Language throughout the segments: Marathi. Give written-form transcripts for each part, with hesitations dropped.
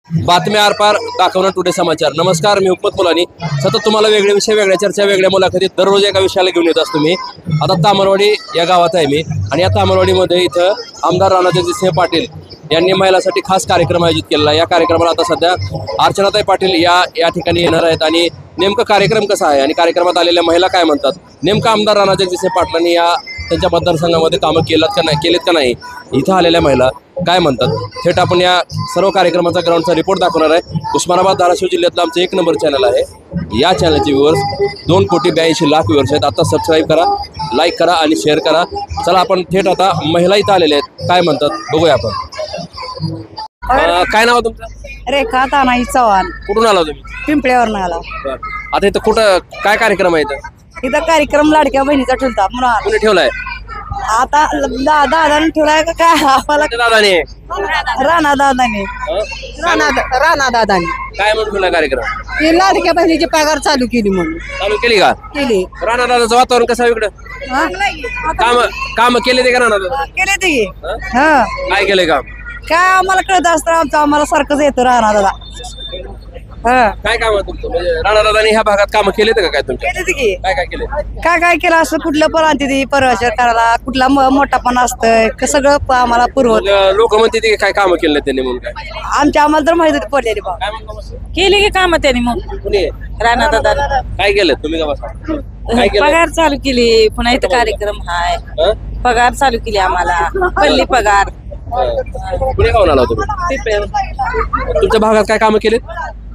बातम्या आरपार दाखवणार टुडे समाचार। नमस्कार, मी हुकमत मुलानी। सतत तुम्हाला वेगळे विषय, वेगळ्या चर्चा, वेगळ्या मुलाखती दररोज एका विषयाला घेऊन येत असतो मी। आता तामलवाडी या गावात आहे मी आणि या तामलवाडीमध्ये इथं आमदार राणाजगजितसिंह पाटील यांनी महिलांसाठी खास कार्यक्रम आयोजित केलेला आहे। या कार्यक्रमाला आता सध्या अर्चनाताई पाटील या ठिकाणी येणार आहेत आणि नेमका कार्यक्रम कसा आहे आणि कार्यक्रमात आलेल्या महिला काय म्हणतात, नेमका आमदार राणाजगजितसिंह पाटलांनी या त्यांच्या मतदारसंघामध्ये कामं केलेत का नाही, इथं आलेल्या महिला काय म्हणतात, थेट आपण या सर्व कार्यक्रमाचा ग्राउंडचा रिपोर्ट दाखवणार आहे। उस्मानाबाद धाराशिव जिल्ह्यातलं आमचं 1 नंबर चॅनल आहे। या चॅनलचे व्ह्यूअर्स 2,82,00,000 व्ह्यूअर्स आहेत। आता सबस्क्राईब करा, लाईक करा आणि शेअर करा। चला आपण थेट आता महिला इथं आलेल्या आहेत, काय म्हणतात बघूया आपण। काय नाव तुमचं? रेखा तानाई चव्हाण, कुठून आला तुम्ही? पिंपळ्यावरून आला। आता इथं कुठं काय कार्यक्रम आहे इथं? इथं कार्यक्रम लाडक्या बहिणीचा ठेवता म्हणून कुणी ठेवलाय? आता दादाने ठेवलाय का काय आम्हाला दादाने राणा दादाने राणा दादाने काय म्हणून ठेवलाय कार्यक्रम? ही लाडक्या बहिणीची पगार चालू केली म्हणून चालू केली का? केली। राणा दादाचं वातावरण कसं आहे इकडं? काम केले ते का राणा दादा? केले ते हा काय केलंय काम? काय आम्हाला कळत असतं, आमचं आम्हाला सारखंच येतं राणा दादा। हा काय काम आहे तुमचं? म्हणजे राणा दादाने ह्या भागात काम केले का काय तुमच्या? केले की काय काय केले? काय केलं असं कुठलं पण आणते ती परवाचर करायला, कुठला मोठा पण असतंय सगळं आम्हाला पुरवत। लोक म्हणते ते काय काम केले त्यांनी म्हणून काय? आम्हाला तर माहिती पडलेली बा काय म्हणतो? केली की काम त्यांनी मग कुणी राणा दादा काय केलं? तुम्ही का बसा? काय केलं? पगार चालू केली, पुन्हा इथं कार्यक्रम हाय, हं? पगार चालू केली आम्हाला, पल्ली पगार। कुणी खाऊन आला तुम्ही? तुमच्या भागात काय काम केले?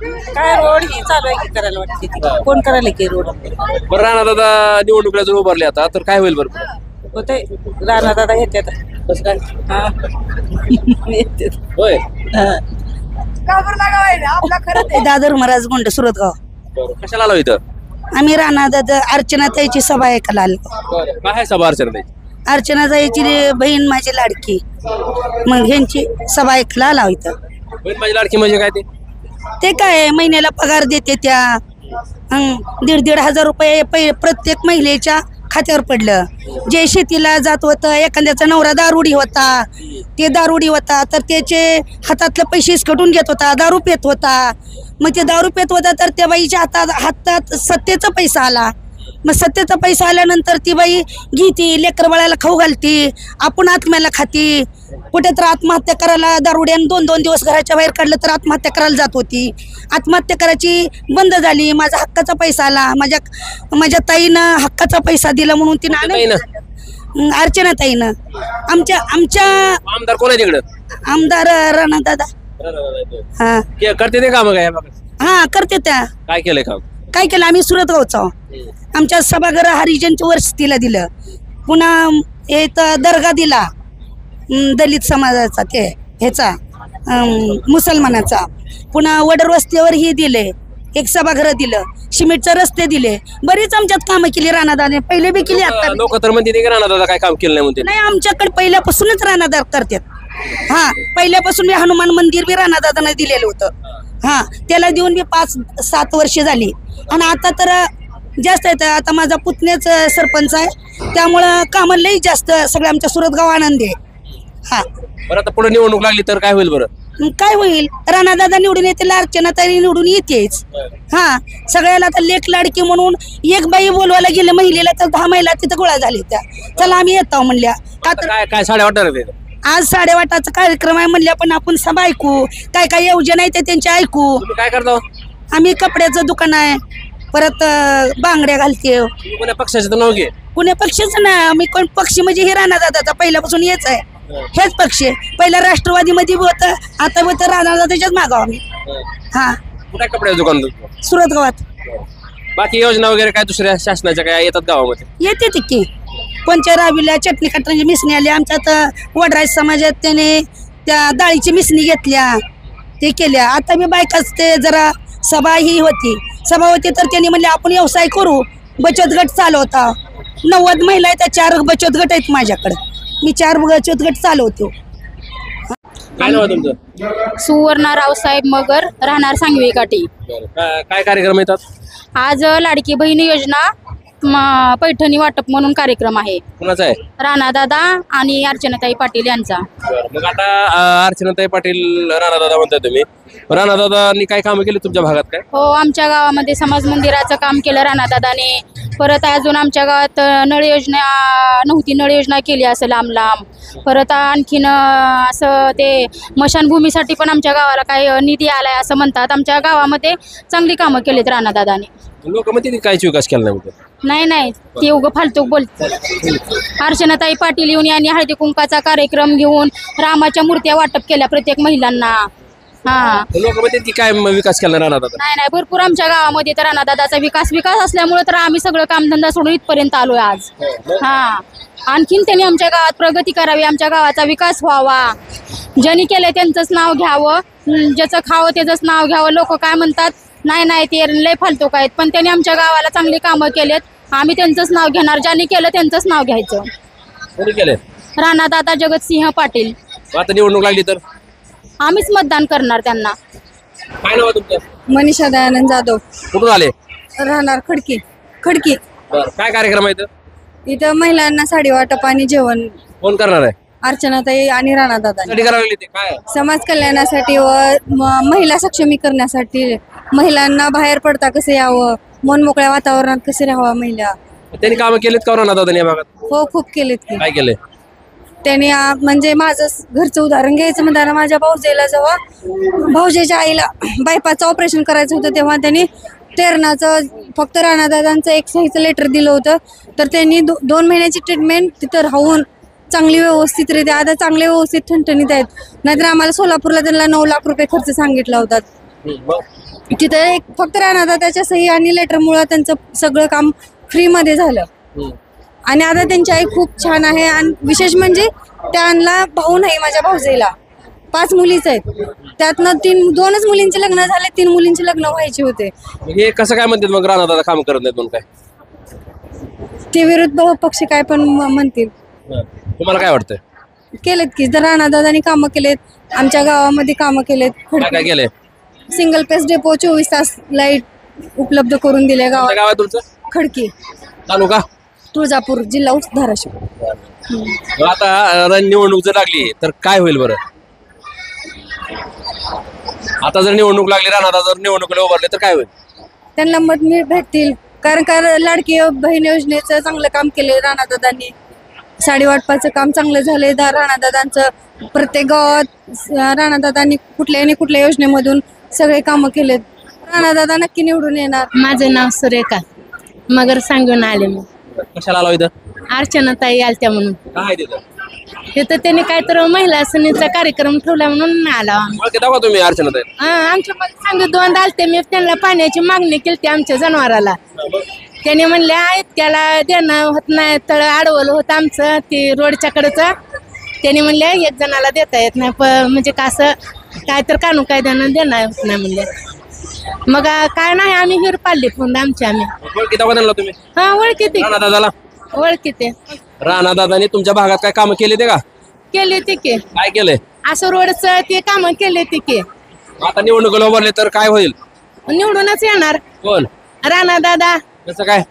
काय रोड ही चालू आहे की करायला वाटते ती. कोण करायला की रोड बरं, राणा दादा निवडणुकीला जर उभारले आता तर काय होईल बरं? होते राणा दादा येतात। कसं काय? हा. येतात. होय, दादर महाराज गोंड सुरतगाव। बरं. कशाला आलो इथं? आम्ही राणा दादा अर्चनाताईची सभा ऐकायला आलो। काय आहे सभा अर्चना? अर्चनाताईची बहीण माझी लाडकी, मग ह्यांची सभा ऐकायला आला इथं। बहीण माझी लाडकी म्हणजे काय ते काय महिन्याला पगार देते त्या 1,500 हजार रुपये प्रत्येक महिलेच्या खात्यावर पडलं। जे शेतीला जात होतं, एखाद्याचा नवरा दारुडी होता, ते दारुडी होता तर त्याचे हातातले पैसे इसकटून घेत होता, दारू पेत होता। मग ते दारू पेत होता तर त्या बाईच्या हातात सत्तेचा पैसा आला। मग सत्तेचा पैसा आल्यानंतर ती बाई घेती, लेकर बाळाला खाऊ घालती, आपण आत्म्याला खाती। कुठे तर आत्महत्या करायला दारुड्यानं 2-2 दिवस घराच्या बाहेर काढलं तर आत्महत्या करायला जात होती। आत्महत्या करायची बंद झाली, माझा हक्काचा पैसा आला, माझ्या ताईनं हक्काचा पैसा दिला म्हणून तिनं अर्चना ताईनं आमच्या आमदार कोण आहे तिकडं? आमदार राणा दादा। हा करते ते काम काय? हा करते त्या। काय केलंय काम? काय केलं आम्ही सुरतगावचा, आमच्या सभागृह हरिजनच्या वर्षीला दिलं, पुन्हा इथं दर्गा दिला दलित समाजाचा, ते ह्याचा मुसलमानाचा, पुन्हा वडर वस्तीवर ही दिले, एक सभागृह दिलं, सिमेंटचे रस्ते दिले, बरीच आमच्यात कामं केली राणादाने, पहिले बी केली आता। लोक तर म्हणते की राणा दादा काय काम केलं नाही म्हणते। नाही, आमच्याकडे पहिल्यापासूनच राणादार करतात। हा, पहिल्यापासून मी हनुमान मंदिर बी राणादादाने दिलेलं होतं। हा, त्याला देऊन मी 5-7 वर्ष झाली आणि आता तर जास्त येतं। आता माझा पुतण्याच सरपंच आहे, त्यामुळं कामं लई जास्त सगळं आमच्या सुरतगाव आनंदी आहे। हा, बरं, आता पुढे निवडणूक लागली तर काय होईल बरं? काय होईल? राणादादा निवडून येतील, अर्चनाताई निवडून येतेच। हा, सगळ्याला आता लेख लाडकी म्हणून एक बाई बोलवायला गेले महिलेला तर 10 महिला तिथं गोळा झाली त्या, चला आम्ही येतो म्हणल्या। काय काय साड्या वाटणार? आज 8:15चा कार्यक्रम आहे म्हणल्या, पण आपण सभा ऐकू, काय काय योजना आहे ते त्यांच्या ऐकू। काय करतो? आम्ही कपड्याचं दुकान आहे, परत बांगड्या घालते। कोण्या पक्षाचं तर नाव घे? कुण्या पक्षाचं नाही, आम्ही कोण पक्ष म्हणजे हे राणा दादाचा पहिल्यापासून हेच आहे, हेच पक्ष। पहिला राष्ट्रवादी मध्ये होतं, आता होतं राणा दादाच्याच मागाव आम्ही। हा, कुठे कपड्याचं दुकान? सुरत गावात। बाकी योजना वगैरे काय दुसऱ्या शासनाच्या काय येतात गावामध्ये? येते ती की कोणच्या रावीला चटणी काटण्याची मिसणी आली, आमच्यात वडराज समाजात त्याने त्या डाळीची मिसणी घेतल्या, ते केल्या। आता मी बायकाच ते जरा सभा ही होती, सभा होती तर त्यांनी म्हणले आपण व्यवसाय करू, बचत गट चालवता। 90 महिला आहेत, त्या 4 बचत गट आहेत माझ्याकडे, मी 4 बचत गट चालवतो। काय नाव आहे तुमचं? सुवर्णा रावसाहेब मगर, राहणार सांगवी काठी। काय कार्यक्रम येतात आज? लाडकी बहीण योजना पैठणी वाटप म्हणून कार्यक्रम आहे. कुणाचा आहे? राणादादा आणि अर्चनाताई पाटील यांचा. मग आता अर्चनाताई पाटील राणादादा म्हणताय तुम्ही. राणादादांनी काय कामं केली तुमच्या भागात काय? हो, आमच्या गावामध्ये समाज मंदिराचं काम केलं राणादादाने. परत अजून आमच्या गावात नळ योजना नव्हती, नळ योजना केली असं लांब लांब. परत आणखीन असं ते मशानभूमीसाठी पण आमच्या गावाला काही निधी आलाय असं म्हणतात. आमच्या गावामध्ये चांगली कामं केलीत राणादादाने. लोक म्हणते काहीच विकास केला नाही म्हणते. नाही ते उगं फालतू बोलतात. अर्चनाताई पाटील येऊन यांनी हळदी कुंकाचा कार्यक्रम घेऊन रामाच्या मूर्त्या वाटप केल्या प्रत्येक महिलांना. लोक म्हणते की काय विकास केला राणादादा? नाही भरपूर आमच्या गावामध्ये तर राणादादाचा विकास असल्यामुळे तर आम्ही सगळं कामधंदा सोडून इथपर्यंत आलोय आज. आणखीन त्यांनी आमच्या गावात प्रगती करावी, आमच्या गावाचा विकास व्हावा. ज्यांनी केलंय त्यांचंच नाव घ्यावं, ज्याचं खावं त्याचंच नाव घ्यावं. लोक काय म्हणतात, नाही ते लय फालतू काय, पण त्यांनी आमच्या गावाला चांगली कामं केलेत. आम्ही त्यांचंच नाव घेणार, ज्यांनी केलं त्यांचंच नाव घ्यायचं. कोणी केले? राणादादा जगतसिंह पाटील. आता निवडणूक लागली तर आम्हीच मतदान करणार त्यांना. काय नाव आहे तुमचं? मनीषा दयानंद जाधव, कुठून आले? राहणार खडकी. काय कार्यक्रम आहे इथं? इथं महिलांना साडी वाटप आणि जेवण. कोण करणार आहे? अर्चनाताई आणि राणादादा. कधी करायला लागली ते काय? समाज कल्याणासाठी व महिला सक्षमीकरणासाठी, महिलांना बाहेर पडता कसं यावं, मन मोकळ्या वातावरणात कसे राहावं महिला. त्यांनी कामं केलीत का राणादादांनी या भागात? हो, खूप केलेत की. काय केले त्यांनी म्हणजे माझं घरचं उदाहरण घ्यायचं म्हणताना, माझ्या भाऊजेला जेव्हा भाऊजेच्या आईला बायपासचं ऑपरेशन करायचं होतं तेव्हा त्यांनी तेरणाचं फक्त राणादादांचं एक सहीचं लेटर दिलं होतं. तर त्यांनी 2 महिन्याची ट्रीटमेंट तिथं राहून चांगली व्यवस्थितरित्या आता चांगले व्यवस्थित ठणठणीत आहेत. नाहीतर आम्हाला सोलापूरला त्यांना 9 लाख रुपये खर्च सांगितला होता. तिथं एक फक्त राणादादाच्या सही आणि लेटरमुळं त्यांचं सगळं काम फ्रीमध्ये झालं. आणि आता त्यांची आई खूप छान आहे. आणि विशेष म्हणजे त्यांना भाऊ नाही, माझ्या भाऊजेला 5 मुलीच आहेत. त्यातनं 2च मुलींचे लग्न झाले, 3 मुलींचे लग्न व्हायचे होते. हे कसं काय म्हणतात मग राणादादा काम करत नाहीत म्हणून काय? ते विरुद्ध पक्ष काय पण म्हणतील. तुम्हाला काय वाटतंय? केलेत की राणादादांनी कामं केलेत, आमच्या गावामध्ये कामं केलेत. काय केलंय? सिंगल पेस डेपो 24 तास लाईट उपलब्ध करून दिले कोणतं गावात. गाव आहे तुमचं? खडकी, तालुका तुळजापूर, जिल्हा धाराशिव. आता निवडणूक जर लागली तर काय होईल बरं? आता जर निवडणूक लागली, राणादादा जर निवडणुकीला उभारले तर काय होईल? त्यांना मत भेटतील, कारण का लाडकी बहीण योजनेचं चांगलं काम केले राणादादांनी. साडी वाटपाचं काम चांगलं झाले राणादादांचं. प्रत्येक गावात राणादादांनी कुठल्या योजनेमधून सगळे कामं केलेत. राणादादा नक्की निवडून येणार. माझं नाव सुरेखा मगर सांगून आले. मी कशाला आलो इथं? अर्चनाताई आलत्या म्हणून. काय तिथं? तिथं त्यांनी काहीतरी महिला सणीचा कार्यक्रम ठेवला म्हणून आला. दाखवा तुम्ही अर्चनाताई. आमच्या मध्ये सांगत 2 आलते. मी त्यांना पाण्याची मागणी केली आमच्या जनावराला. त्याने म्हणले इतक्याला देणं होत नाही, तळ अडवलं होतं आमचं ते रोडच्या कडचं. त्याने म्हणले 1 जणाला देता येत नाही, म्हणजे कसं काय तर कानून कायद्यानं देणं होत नाही म्हणले. मग काय नाही, आम्ही हिर पाळली फोन आमची. आम्ही तुम्ही ओळखीते राणादादाला? ओळखीते. राणादादांनी तुमच्या भागात काय कामं केली ते का? केले ते की काय केलंय? असं रोडचं ते काम केले ते की. आता निवडणुकीला उभारले तर काय होईल? निवडूनच येणार कोण? राणादादा. कसं काय?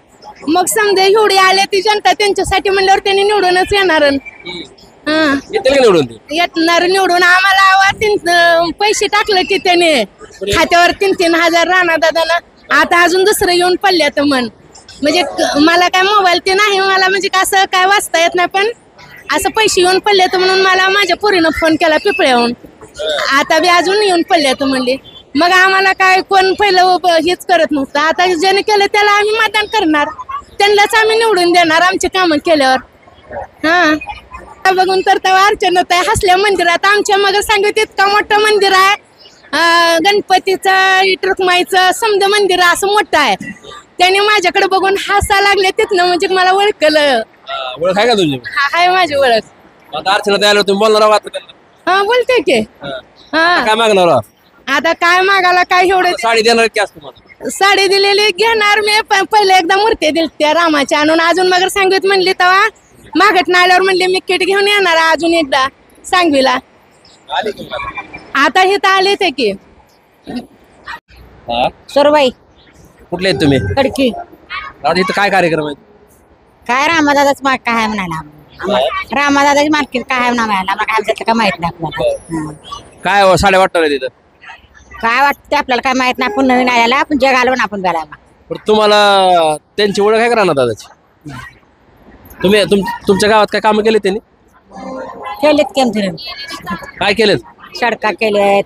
मग समजा एवढी आले ती जनता त्यांच्यासाठी म्हणल्यावर त्यांनी निवडूनच येणार. येतील का निवडून ते? येणार निवडून. आम्हाला पैसे टाकले की त्याने खात्यावर 3-3 हजार राणादादानं. आता अजून दुसरं येऊन पडले तर म्हणजे मला काय मोबाईल ते नाही, मला म्हणजे कसं काय वाचता येत नाही, पण असं पैसे येऊन पडले तर म्हणून मला माझ्या पोरीनं फोन केला पिपळ्याहून. आता बी अजून येऊन पडले तर म्हणले. मग आम्हाला काय कोण पहिलं हेच करत नव्हतं. आता ज्याने केलं त्याला आम्ही मतदान करणार, त्यांनाच आम्ही निवडून देणार आमचे कामं केल्यावर. बघून तर तेव्हा अर्चनाताई हसल्या मंदिरात. आमच्या मग सांगत इतका मोठं मंदिर आहे, गणपतीचं रुक्माईचं समजा मंदिर असं मोठं आहे. त्याने माझ्याकडे बघून हसा लागले तिथनं, म्हणजे मला ओळखलं. ओळख आहे का तुझी? हाय माझी ओळख. आता अर्चनाताई आलो, तुम्ही बोलणार आहात त्यांना? बोलते की. काय मागणार आहात? आता काय मागायला काय एवढं. साडी देणार की असतो मला? साडी दिलेली घेणार मी. पहिले एकदा मूर्ती दिली त्या रामाच्या आणून. अजून मग सांगवीत म्हणली तेव्हा मागत आल्यावर म्हणले मी किट घेऊन येणार अजून एकदा सांगवीला. आता हे तर आले ते की. सरबाई कुठले आहेत तुम्ही? खडकी. आता इथं काय कार्यक्रम आहे? काय रामादादाच माग काय म्हणाला रामादादाची मार्केट काय म्हणायला आम्हाला काय त्यातलं काय माहित नाही आपल्याला काय साड्या वाटणार आहे तिथं? काय वाटतं आपल्याला काय माहित नाही आपण नवीन आल्याला आपण जग आलो ना आपण बेलायला पण तुम्हाला त्यांची ओळख आहे का राणा दादाची? तुम्ही तुमच्या गावात काय कामं केले त्यांनी? केलेत केम काय केलेत? सडका केलेत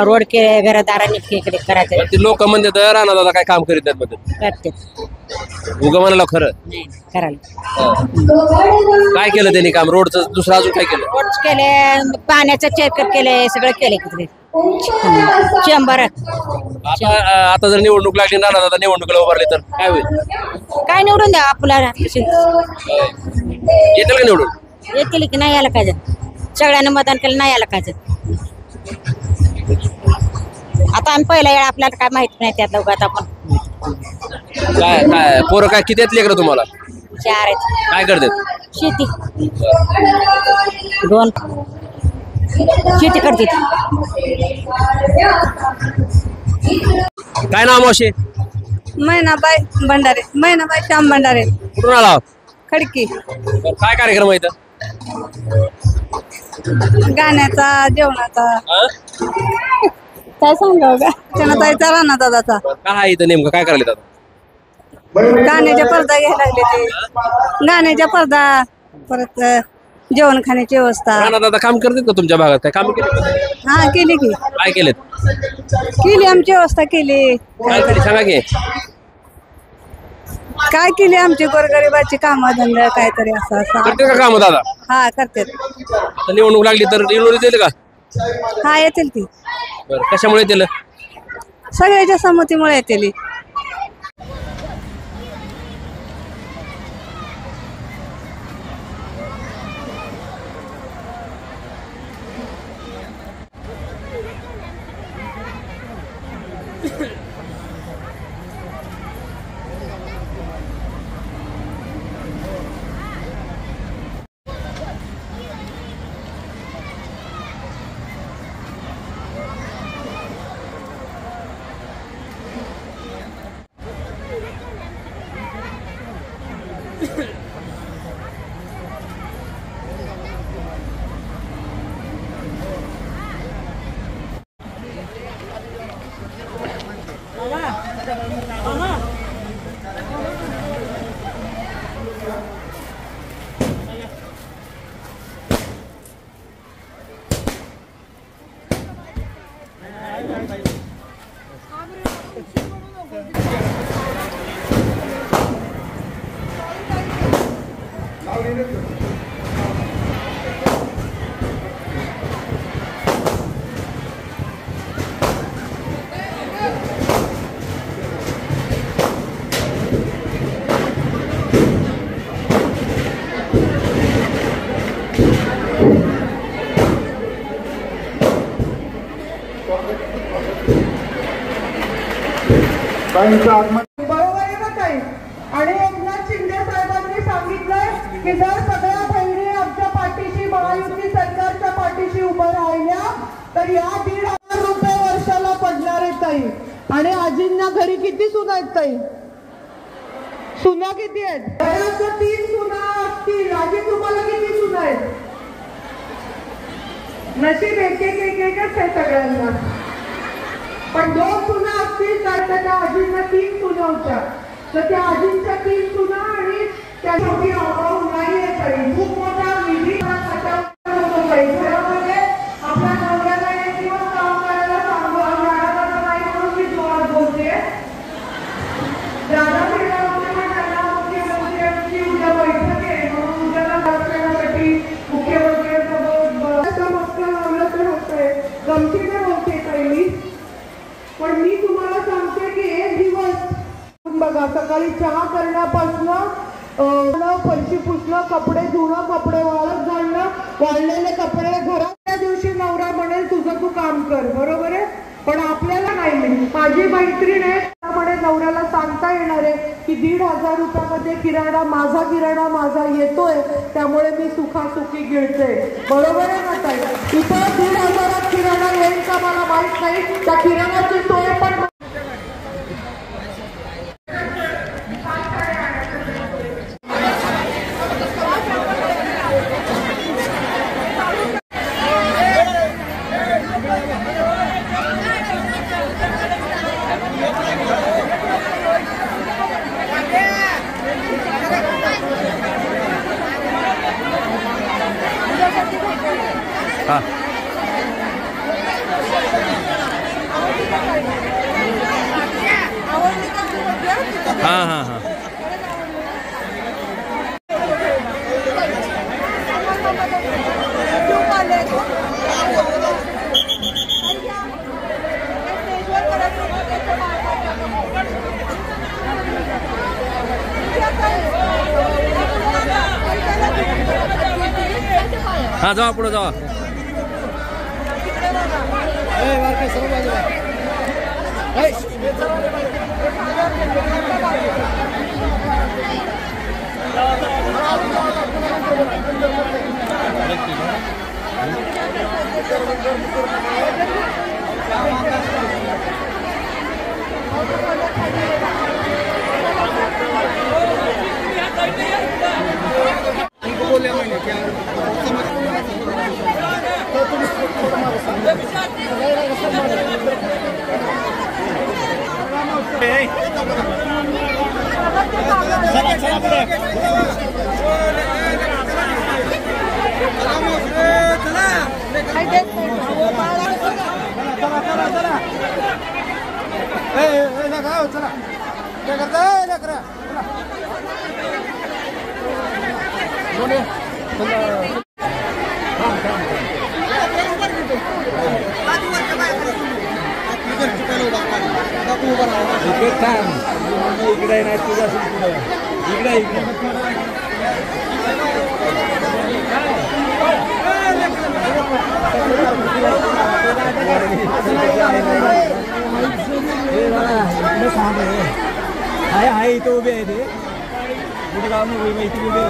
रोड केले घरदारांनी केले करायचे ते लोक म्हणतात राणा दादा काय काम करीत नाहीत म्हणतात. करते उगा म्हणाला खरं. नाही करायला काय केलं त्यांनी काम? रोडचं दुसरं अजून काय केलं? रोड केले पाण्याचं चेकर केले सगळं केले किती चेंबर आता जर निवडणूक लागली राणा दादा निवडणुकीला उभारले तर काय होईल? काय निवडून द्या आपल्याला येतील का निवडून? येतील की नाही यायला काय सगळ्यांना मतदान केलं नाही यायला काय आता आम्ही पहिला वेळा आपल्याला काय माहित नाही त्यात दोघात आपण काय काय पोरं काय किती आहेत लेकरं तुम्हाला? 4 आहेत काय करतात? शेती 2 शेती करते काय नाव मावशी? मैनाबाई भंडारे, मैनाबाई श्याम भंडारे, कुठून आला? खडकी. काय कार्यक्रम आहे इथं? गाण्याचा जेवणाचा हा? काय सांगाव का चनाताईचा राणा दादाचा काय आहे इथं नेमकं काय करायला दादा? गाण्याच्या पडदा घ्यायला लागले ते गाण्याच्या पडदा परत जेवण खाण्याची व्यवस्था. राणा दादा काम करतात का तुमच्या भागात? काय काम केले? हा केली की काय केलेत? केली आमची व्यवस्था केली. काय केली सांगा की. काय केली आमची गोरगरिबाची कामं धंदा काहीतरी असं असं. करते का काम दादा? हा करतात. आता निवडणूक लागली तर निवडून येतील का? हा येतील ती बरं कशामुळे येतील? सगळ्याच्या संमतीमुळे येतील. बरोबर आहे ना ताई? आणि एकनाथ शिंदे साहेबांनी सांगितलंय की जर सगळ्या बहिणी आमच्या पाठीशी महायुती सरकारच्या पाठीशी उभं राहिल्या तर या 1,500 रुपये वर्षाला पडणार आहेत ताई. आणि आजींना घरी किती सुना आहेत ताई? सुना किती आहेत? बऱ्याच 3 सुना असतील. आजी तुम्हाला किती सुना आहेत? नशीब एक एकच आहे सगळ्यांना. पण 2 सुना असतील तर त्या आजींना 3 सुना होत्या. तर त्या आजींच्या 3 सुना आणि त्या छोटी अभाव नाही आहे ताई. खूप मोठा निधी घरामध्ये आपल्या नवऱ्याला एक दिवस काम करायला मिळालं नाही म्हणून मी जोरात बोलते. दादा फिरला होते पण त्यांना मुख्यमंत्र्यांची उद्या बैठक आहे म्हणून उद्याला करण्यासाठी मुख्यमंत्र्यांसोबत मस्त लावलं तर होतंय. गमतीने बोलते ताई मी. पण मी तुम्हाला सांगते की एक दिवस बघा सकाळी चहा करण्यापासून फरशी पुसणं, कपडे धुणं, कपडे वाळत घालणं, वाळलेले कपडे घरात. त्या दिवशी नवरा म्हणेल तुझं तू काम कर, बरोबर आहे. पण आपल्याला नाही. माझी मैत्रीण आहे त्यामुळे नवऱ्याला सांगता येणार आहे की 1,500 रुपयामध्ये किराणा माझा येतोय त्यामुळे मी सुखासुखी गिळते, बरोबर आहे ना ताई? इथं 1,500 किराणा येईल का मला माहित नाही. त्या किराणाची सोय पण हा हा हा हा हा जावा पुढे जावा आहे तो उभे आहे ते कुठे गाव नाही माहिती उभे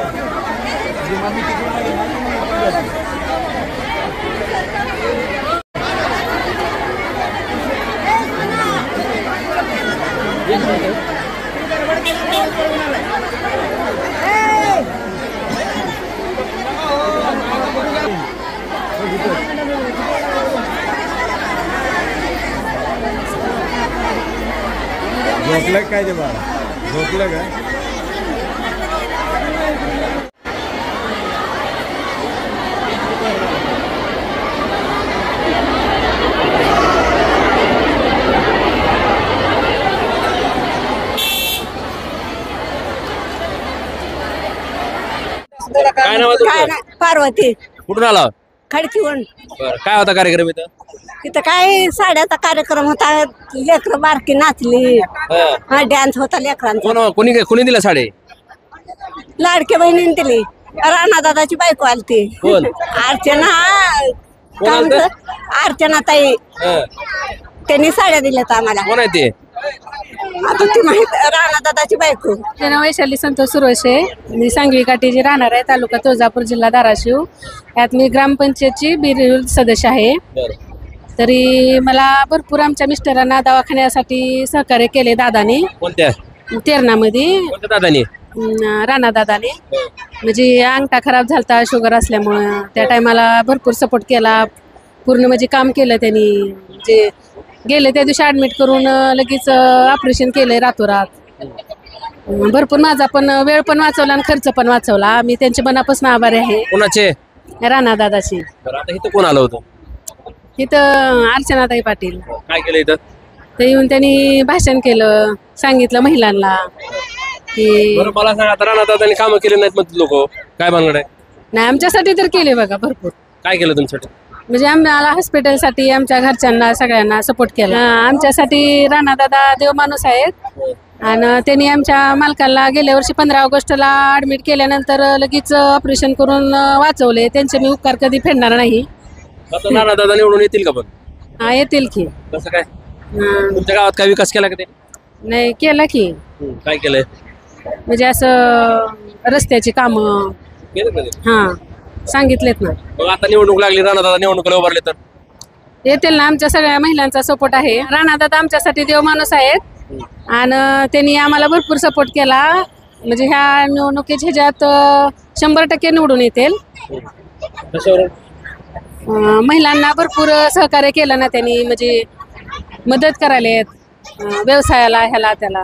झोपलं काय ते बाळा झोपलं काय काय नाव आहे तुमचं? पार्वती कुठून आला खडकीवरून. बरं काय होता कार्यक्रम इथं तिथं काय साड्याचा कार्यक्रम होता, लेकरं बारकी नाचली, हा. डान्स होता लेकरांचा. कोणी दिला साडे लाडक्या बहिणीने दिली, राणा दादाची बायको आलती, कोण? अर्चना कोण काय आलतं? म्हणतात? अर्चना ताई, त्यांनी साड्या दिल्यात आम्हाला. कोण आहे ते आता ती माहित, राणा दादाची बायको. माझे नाव वैशाली संतोष सुरवशे. मी सांगवी काठीची राहणार आहे, तालुका तुळजापूर, जिल्हा धाराशिव. यात मी ग्रामपंचायतची बिरहिल सदस्य आहे. तरी मला भरपूर आमच्या मिस्टरांना दवाखान्यासाठी सहकार्य केले दादाने. कोणत्या तेरणामध्ये कोणत्या दादानी राणा दादाने. म्हणजे अंगठा खराब झालता शुगर असल्यामुळं, त्या टायमाला भरपूर सपोर्ट केला. पूर्ण म्हणजे काम केलं त्यांनी. म्हणजे गेले त्या दिवशी ॲडमिट करून लगेच ऑपरेशन केलं रातोरात. भरपूर माझा पण वेळ पण वाचवला आणि खर्च पण वाचवला. मी त्यांच्या मनापासून आभारी आहे, कोणाचे राणा दादाची. बरं आता इथं कोण आलं होतं इथं अर्चनाताई पाटील काय केलं इथं ते येऊन त्यांनी भाषण केलं, सांगितलं महिलांना की बरं मला सांगा आता राणा दादांनी कामं केली नाहीत मग लोक काय भानगड आहे नाही, आमच्यासाठी तर केले बघा भरपूर. काय केलं तुमच्यासाठी म्हणजे आम्हाला हॉस्पिटलसाठी आमच्या घरच्यांना सगळ्यांना सपोर्ट केला. आमच्यासाठी राणा दादा देव माणूस आहेत. आणि त्यांनी आमच्या मालकाला गेल्या वर्षी 15 ऑगस्टला ॲडमिट केल्यानंतर लगेच ऑपरेशन करून वाचवले. त्यांचे मी उपकार कधी फेडणार नाही. आता राणा दादा निवडून येतील का पण हा येतील की. कसं काय तुमच्या गावात काय विकास केला का ते नाही केला की. काय केलंय म्हणजे असं रस्त्याची कामं केलं का ते? हां सांगितलेत ना. मग आता निवडणूक लागली राणा दादा निवडणुकीला उभारले तर येतील ना. आमच्या सगळ्या महिलांचा सपोर्ट आहे. राणा दादा आमच्यासाठी देव माणूस आहेत आणि त्यांनी आम्हाला भरपूर सपोर्ट केला. म्हणजे ह्या निवडणुकीच्या ह्याच्यात 100% निवडून येतील. कशावर महिलांना भरपूर सहकार्य केलं ना त्यांनी. म्हणजे मदत करायलेत व्यवसायाला ह्याला त्याला.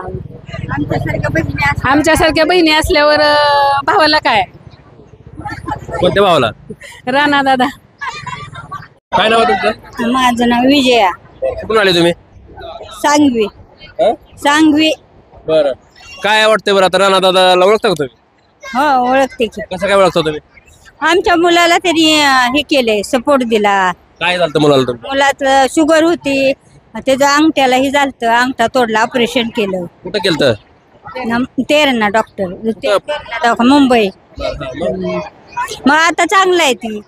आमच्यासारख्या बहिणी असल्यावर भावाला काय कोणत्या भावाला राणा दादा काय नाव आहे तुमचं? माझं नाव विजया कुठून आले तुम्ही? सांगवी हं? सांगवी. बरं, काय वाटतंय बरं आता राणा दादाला ओळखता का तुम्ही? हो ओळखते की. कसं काय ओळखता तुम्ही? आमच्या मुलाला त्यांनी हे केले सपोर्ट दिला. काय झालं होतं मुलाला तुमच्या? मुलात शुगर होती त्याचं अंगठ्याला हे झालं अंगठा तोडला ऑपरेशन केलं. कुठं केलं? तेरणा डॉक्टर मुंबई. मग आता चांगलं आहे ती.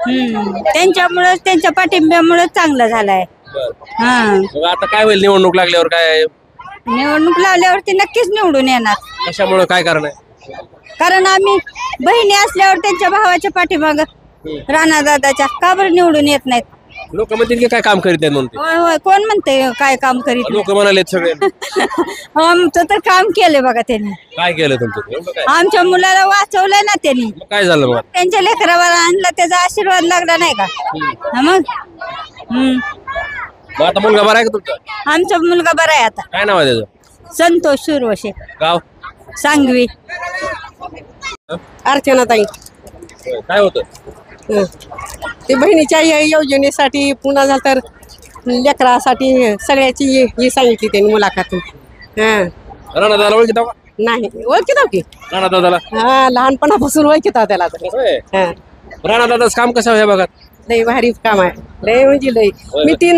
त्यांच्यामुळे त्यांच्या पाठिंब्यामुळे चांगलं झालंय. हा मग आता काय होईल निवडणूक लागल्यावर? काय निवडणूक लावल्यावरती नक्कीच निवडून येणार. कशामुळे काय कारण आहे? कारण आम्ही बहिणी असल्यावर त्यांच्या भावाच्या पाठीमाग राणा दादाच्या का बरं निवडून येत नाहीत? लोक म्हणतील की काय काम करीत नाहीत म्हणते. होय होय कोण म्हणते काय काम करीत नाही? लोक म्हणाले सगळे. आमचं तर काम केलं बघा त्यांनी. काय केलं तुमचं? एवढं काय? आमच्या मुलाला वाचवलंय ना त्यांनी. मग काय झालं मग? त्यांच्या लेकरावर आणला त्याचा आशीर्वाद लागला नाही का? हा मग मग आता मुलगा बरा आहे का तुमचा? आमचा मुलगा बरा आहे आता. काय नाव आहे त्याचं? संतोष सुरवशे गाव? सांगवी. अर्चनाताई काय होतं? ते बहिणीच्या योजनेसाठी पुन्हा झालं तर लेकरासाठी सगळ्याची ही सांगितली त्यांनी मुलाखत. हां राणा दादाला ओळखता का? नाही ओळखीत की. राणा दादाला? हा लहानपणापासून ओळखीत त्याला तर. होय. हा राणा दादाचं काम कसं आहे बघा? लई भारी काम आहे. लई म्हणजे लई. मी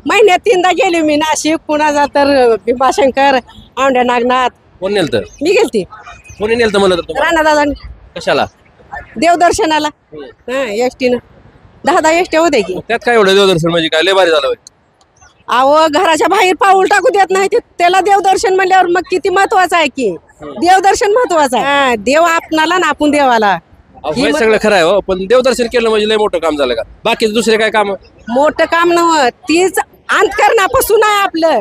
महिन्यात 3दा गेले. मी नाशिक पुन्हा जा तर भीमाशंकर औंढ्या नागनाथ कोण नेलतं? मी गेलती. कोणी नेलतं म्हणलं तर तुम्हाला? राणा दादा कशाला? देवदर्शनाला. हा एसटीनं 10 एसट्या होते की. त्यात काय एवढं देवदर्शन म्हणजे काय लय भारी झालं होय. अहो घराच्या बाहेर पाऊल टाकू देत नाही त्याला देवदर्शन म्हणल्यावर मग किती महत्वाचं आहे की. देवदर्शन महत्वाचं आहे. हा, देव आपणाला ना आपण देवाला. अहो, हे सगळं खरं आहे हो, पण देवदर्शन केलं म्हणजे लय मोठं काम झालं का? बाकी दुसरे काय काम? मोठं काम नव्हतं तीच अंतकरणापासून आहे आपलं.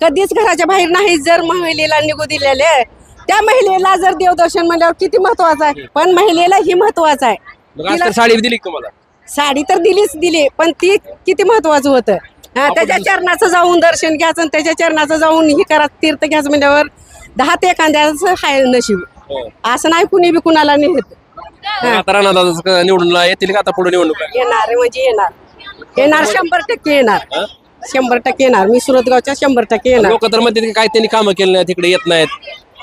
कधीच घराच्या बाहेर नाही. जर महिलेला निघू दिलेले त्या महिलेला जर देवदर्शन म्हणल्यावर किती महत्वाचं आहे. पण महिलेला ही महत्वाचं आहे. मग आज तर साडी दिली का तुम्हाला? साडी तर दिली पण ती किती महत्वाचं होतं. हा त्याच्या चरणाचं जाऊन दर्शन घ्यायचं आणि त्याच्या चरणाचं जाऊन ही करा तीर्थ घ्यायचं म्हणल्यावर 10 ते एखाद्याचं हाय नशीब. असं नाही कुणी बी कुणाला नेत. आता राणा दादा निवडून येतील का आता पुढे निवडणूक? येणार म्हणजे येणार 100% येणार. 100% येणार. मी सुरतगावच्या 100% येणार. लोक तर म्हणतात की काय त्यांनी कामं केली नाही तिकडे येत नाहीत.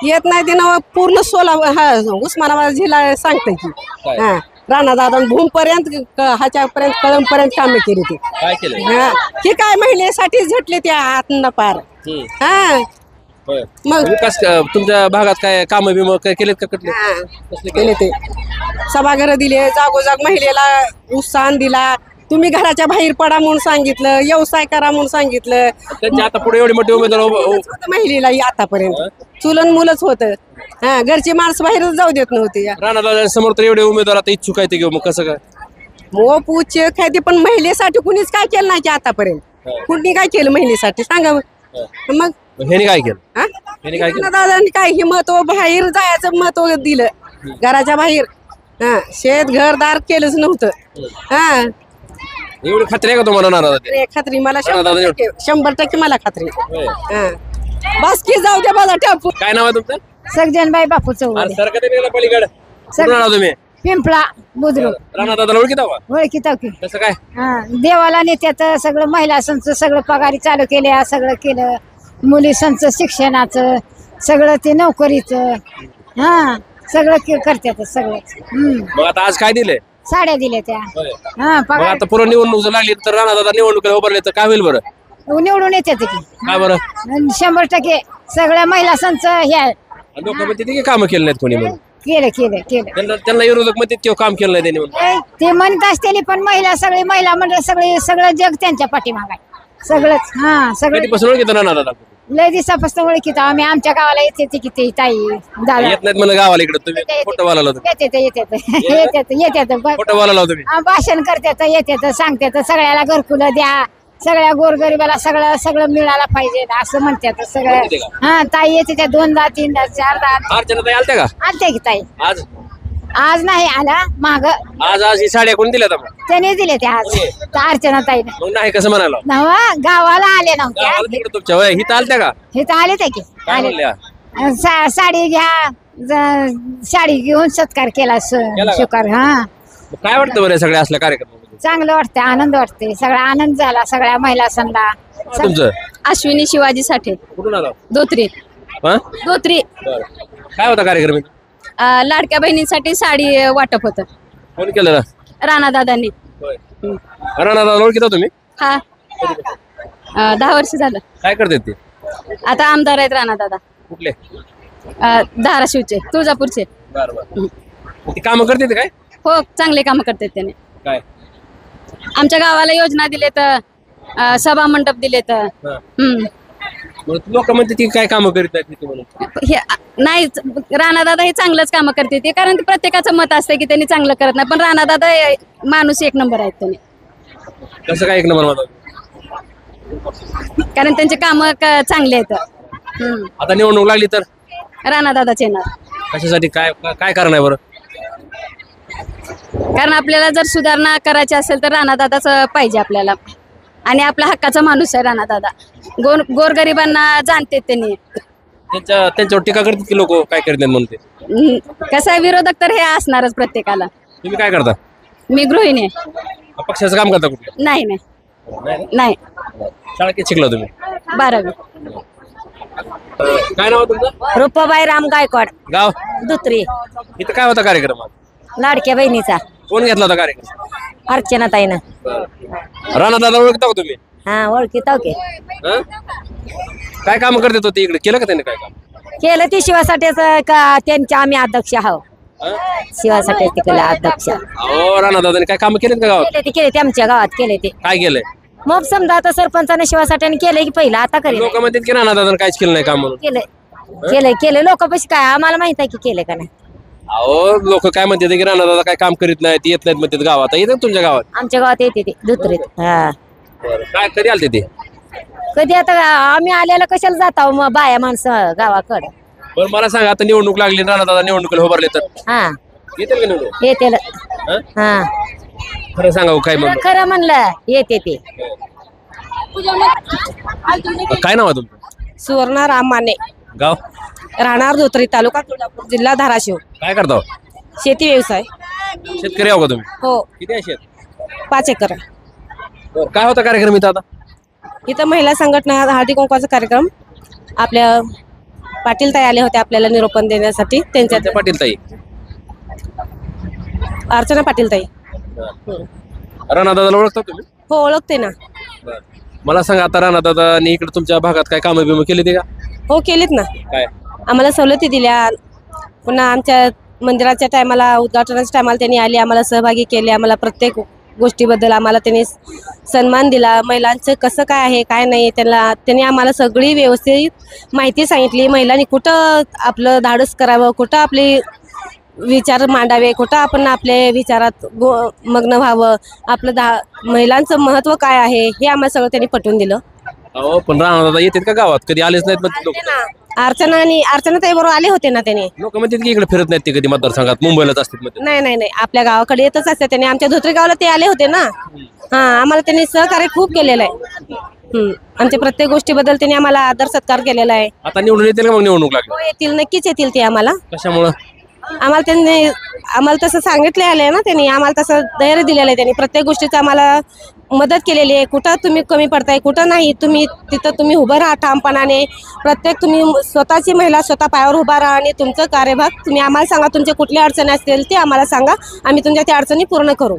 येत नाही ते नाव पूर्ण उस्मानाबाद जिल्हा सांगते की. हा राणा दादा भूमपर्यंत ह्याच्यापर्यंत कळमपर्यंत कामे केली ती. काय केलं? हा हे काय महिलेसाठी झटले त्या हातनं पार. हा मग विकास तुमच्या भागात काय कामं बिम केलेत का? कुठले केले ते सभागृह दिले. जागोजाग महिलेला उत्साहन दिला. तुम्ही घराच्या बाहेर पडा म्हणून सांगितलं. व्यवसाय करा म्हणून सांगितलं. त्यांच्या आता पुढे एवढी मोठी उमेदवार महिलेला आतापर्यंत चुलन मुलंच होतं. हा घरची माणसं बाहेर जाऊ देत नव्हती. राणा दादा समोर तर एवढे उमेदवार आता इच्छुक आहे ते घेऊ. मग कसं काय? हो पूछ खायते पण महिलेसाठी कुणीच काय केलं नाही की आतापर्यंत. कुणी काय केलं महिलेसाठी सांगा मग. ह्याने काय केलं? हा ह्याने काय केलं? दादांनी काय ही महत्व बाहेर जायचं महत्व दिलं. घराच्या बाहेर हा शेत घरदार केलंच नव्हतं. हा एवढी खात्री आहे का तुम्हाला राणा दादा? खात्री मला राणा दादा 100% मला खात्री. होय. हा बस की जाऊ द्या माझा टॅप. काय नाव आहे तुमचं? सगजनबाई बापू चौगुले. अरे सरकत आहे का पलीकडे? कुठून आला तुम्ही? पिंपळा बुद्रुक. राणा दादाला ओळखीता का? ओळखीत की. कसं काय? हा देवाला नेत्यात सगळं महिला संच सगळं पगारी चालू केल्या. सगळं केलं. मुली संच शिक्षणाचं सगळं ते नोकरीचं. हा सगळं करतात सगळं. मग आता आज काय दिले? साड्या दिल्या त्या. होय. हा मग पगार आता पुढे निवडणूक जर लागली तर राणा दादा निवडणुकीला उभारले तर काय होईल बरं? निवडून येतात की. काय बरं? 100% सगळ्या महिला संच ह्या लोक म्हणते की कामं केली नाहीत कोणी म्हणून. केलं त्यांना विरोधक म्हणते किंवा काम केलं नाही त्यांनी म्हणून. ते म्हणत असते पण महिला मंडळ सगळं जग त्यांच्या पाठीमाग आहे. सगळंच हा सगळं कधीपासून ओळखीता राणा दादा? लय दिवसापासून ओळखीत आम्ही. आमच्या गावाला येते किती ताई दादा येत नाहीत म्हणलं गावाला इकडे. तुम्ही खोटं बोलायला येतात खोटं बोलायला तुम्ही. भाषण करतात येतात सांगतात सगळ्याला घरकुलं द्या. सगळ्या गोरगरिबाला सगळं मिळायला पाहिजे असं म्हणतात सगळं. हा ताई येते त्या 2दा 3दा 4दा. अर्चना ताई आलत्या का आलते की ताई. आज नाही आला माग. आज ही साड्या कोण दिल्या मग? त्याने दिले ते आज अर्चना ताईने. मग नाही कसं म्हणाला? नवा गावाला आले नव्हत्या. तिकडे तुमच्या वय हिथं आलत्या का? हे तर आले ते की. काय म्हणल्या? साडी घ्या. साडी घेऊन सत्कार केला का? स्वीकार. हा काय वाटतं बरं सगळ्या असल्या कार्यक्रम? चांगलं वाटतं, आनंद वाटते, सगळा आनंद झाला सगळ्या महिला सणला. तुमचं अश्विनी शिवाजी साठे, कुठून आला धोत्री. हा धोत्री. बरं. काय होता कार्यक्रम इथं? लाडक्या बहिणींसाठी साडी वाटप होतं कोण केलेला? राणादादांनी. राणा दादा ओळखीता तुम्ही? हा 10 वर्ष झालं. काय करतात ते? आता आमदार आहेत राणादादा. कुठले? धाराशिवचे, तुळजापूरचे. बरं. ते कामं करते ते काय? हो, चांगले कामं करतात त्याने. काय? आमच्या गावाला योजना दिलेत, सभा मंडप दिलेत. लोक म्हणते ती काय कामं करीत नाही म्हणून. हे नाही, राणादादा हे चांगलंच कामं करते ते, कारण ते प्रत्येकाचं मत असतं की त्यांनी चांगलं करत नाही, पण राणादादा माणूस 1 नंबर आहेत त्यांनी. कसं काय 1 नंबर म्हणतात? कारण त्यांचे कामं चांगले आहेत. आता निवडणूक लागली तर राणादादाच येणार. कशासाठी? काय काय कारण आहे बरं? कारण आपल्याला जर सुधारणा करायची असेल तर राणादादाच पाहिजे आपल्याला, आणि आपला हक्काचा माणूस आहे राणादादा. गोरगरिबांना जाणते त्यांनी. त्यांच्यावर टीका करतात की लोक काय करतात म्हणून ते. कसं आहे, विरोधक तर हे असणारच प्रत्येकाला. तुम्ही काय करता? मी गृहिणी आहे. पक्षाचं काम करता कुठलं? नाही. नाही. शाळा किती शिकला तुम्ही? 12वी. काय नाव आहे तुमचं? रुपाबाई राम गायकवाड, गाव? दुत्री. इथं काय होता कार्यक्रम? लाडक्या बहिणीचा. कोण घेतला होता कार्यक्रम? अर्चना ताईनं. राणा दादा ओळखता का तुम्ही? हा ओळखीत की. हं? काय काम करतात होते इकडे? केलं का त्याने काय काम? केलं ती शिवासाठीच का त्यांच्या आम्ही अध्यक्ष आहोत. शिवासाठी तिकडे अध्यक्ष. अहो राणा दादाने काय काम केलेत का गावात? केले ते आमच्या गावात केले ते. काय केलंय? मग समजा आता सरपंचाने शिवासाठी केले की पहिला आता करेल. लोक म्हणतात की राणा दादाने काहीच केलं नाही काम म्हणून. केलंय लोक पैसे काय आम्हाला माहित आहे की केले का नाही. अहो लोक काय म्हणतात की राणा दादा काय काम करीत नाहीत, येत नाहीत म्हणतात गावात. येतात तुमच्या गावात? आमच्या गावात येते ते दुसरीत. हा काय कधी आलते ते? कधी आता आम्ही आल्याला कशाला जाता मग बाया माणसं गावाकडे. बरं मला सांगा, आता निवडणूक लागली, राणा दादा निवडणुकीला उभारले तर हा येतील का निवडणूक? येते. हं? हा खरं सांगा काय म्हणलं. खरं म्हणलं येते ते. काय नाव आहे तुमचं? सुवर्णा राम माने, गाव? राहणार धोत्री, तालुका तुळजापूर, जिल्हा धाराशिव. काय करता? शेती व्यवसाय. शेतकरी आहो का तुम्ही? हो, किती आहे शेत? 5 एकर. बरं, काय होता कार्यक्रम इथं आता? इथं महिला संघटना हळदी कुंकवाचा कार्यक्रम. आपल्या पाटील ताई आले होते आपल्याला निरोपण देण्यासाठी. त्यांच्या पाटील ताई? अर्चना पाटील ताई. राणा दादाला ओळखता तुम्ही? हो, ओळखते ना. मला सांगा, आता राणा दादानी इकडे तुमच्या भागात काय कामं बिमं केली ते का? हो, केलीत ना. काय? आम्हाला सवलती दिल्या. पुन्हा आमच्या मंदिराच्या टायमाला, उद्घाटनाच्या टायमाला त्यांनी आले, आम्हाला सहभागी केले. आम्हाला प्रत्येक गोष्टीबद्दल आम्हाला त्यांनी सन्मान दिला. महिलांचं कसं काय आहे काय नाही त्यांनी आम्हाला सगळी व्यवस्थित माहिती सांगितली. महिलांनी कुठं आपलं धाडस करावं, कुठं आपले विचार मांडावे, कुठं आपण आपल्या विचारात मग्न व्हावं, आपलं महिलांचं महत्त्व काय आहे हे आम्हाला सगळं त्यांनी पटवून दिलं. अहो पण राणा दादा येतात का गावात? कधी आलेच नाहीत लोक. अर्चना ताई बरोबर आले होते ना त्यांनी. लोक म्हणतात की इकडे फिरत नाहीत ते कधी मतदारसंघात, मुंबईलाच असतात म्हणतात. नाही, आपल्या गावाकडे येतच असते त्यांनी. आमच्या धोत्री गावाला ते आले होते ना. हा, आम्हाला त्यांनी सहकार्य खूप केलेलं आहे. आमच्या प्रत्येक गोष्टीबद्दल त्यांनी आम्हाला आदर सत्कार केलेला आहे. आता निवडून येतील का मग निवडणूक लागली? हो, येतील, नक्कीच येतील ते. आम्हाला कशामुळं? आम्हाला तसं सांगितले आले ना त्यांनी. आम्हाला तसं धैर्य दिलेलं आहे त्यांनी. प्रत्येक गोष्टीचं आम्हाला मदत केलेली आहे. कुठं तुम्ही कमी पडताय, कुठं नाही, तुम्ही उभं राहा ठामपणाने. प्रत्येक तुम्ही स्वतःची महिला स्वतः पायावर उभा राहा आणि तुमचं कार्यभाग तुम्ही आम्हाला सांगा. तुमच्या कुठल्या अडचणी असतील ते आम्हाला सांगा, आम्ही तुमच्या त्या अडचणी पूर्ण करू.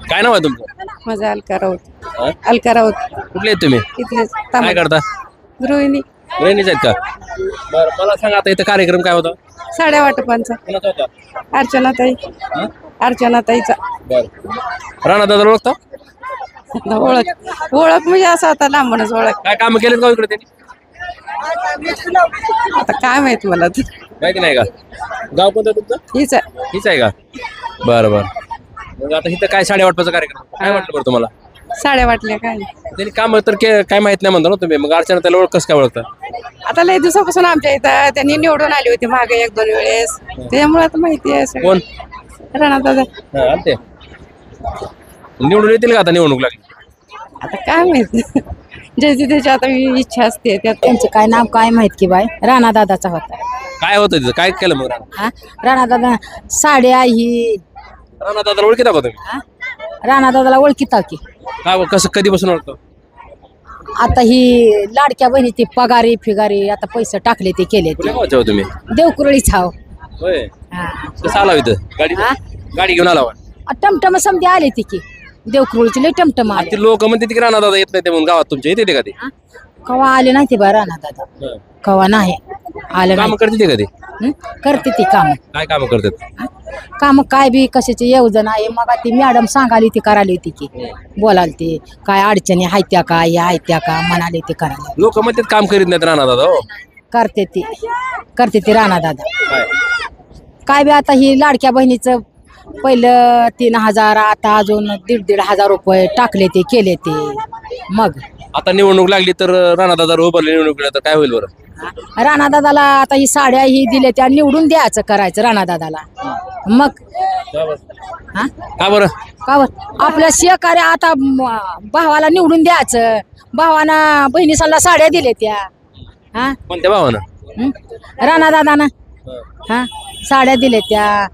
काय नाव आहे तुमचं? माझा अलका राऊत. कुठले आहेत तुम्ही? काय करता? गृहिणी. गृहिणीच आहेत का? बरं मला सांगा, आता इथं कार्यक्रम काय होता? साड्या वाटपांचा. कोणाचा होता? अर्चना ताईचा. बरं, राणा दादा ओळखता? ओळख म्हणजे असं आता लांबूनच ओळख. काय काम केलेत का इकडे त्यांनी? आता काय माहित मला माहिती नाही का? गाव कोणतं तुमचं? हीच आहे का? बरं मग आता इथं काय साड्या वाटपाचा कार्यक्रम काय वाटलं बरं तुम्हाला? साड्या वाटल्या काय त्यांनी काम तर काय माहित नाही म्हणता ना तुम्ही. मग अर्चना त्याला ओळख कसं काय ओळखता? आता लय दिवसापासून आमच्या इथं त्यांनी निवडून आली होती मागे 1-2 वेळेस. त्याच्यामुळे आता माहिती आहे. कोण? राणा दादा. आलते. निवडून येतील का आता निवडणूक लागली? आता काय माहित, ज्याची त्याची आता इच्छा असते. त्यांचं काय नाव काय माहित की बाय. राणा दादाचा होता. काय होतं तिथं? काय केलं मग? राणा दादा साड्या ही राणा दादा ओळखीता का तुम्ही? राणादादाला ओळखीता की काय कसं कधीपासून ओळखतो? आता ही लाडक्या बहिणीची पगारी फिगारी आता पैसे टाकले ते केले ते कुठल्या गावचे हो तुम्ही? देवकुरळीच हाव होय. हा. कसं आला इथं गाडी? हा? गाडी घेऊन आला वा? टमटम समधी आले ती की देवकुरळीची लय टमटम आले ते लोक म्हणते तिकडे राणा दादा येत नाही ते म्हणून गावात तुमच्या येते का ते? कवा आले नाही ते बा राणादादा कवा नाही आले काम नाही करते ते कधी? करते ती काम काय काम करतात? काम काय बी कशाची योजना आहे मग ती मॅडम सांगाली ती करायला होती की बोलाल ती काय अडचणी हायत्या का या हायत्या का म्हणाले ते करायला लोक म्हणतात काम करीत नाहीत राणा दादा. हो करते ती राणादादा काय? काय बी आता ही लाडक्या बहिणीचं पहिलं 3,000 आता अजून 1,500 रुपये टाकले ते केले ते मग आता निवडणूक लागली तर राणा दादा उभारले निवडणुकीला तर काय होईल बरं? राणादादाला आता ही साड्या ही दिल्या त्या निवडून द्यायचं करायचं राणादादाला मग हा का बरं? का बरं? आपल्या सहकार्य आता भावाला निवडून द्यायचं भावानं बहिणीसाला साड्या दिल्या त्या हा कोणत्या भावानं? राणादादानं हा साड्या दिल्या त्या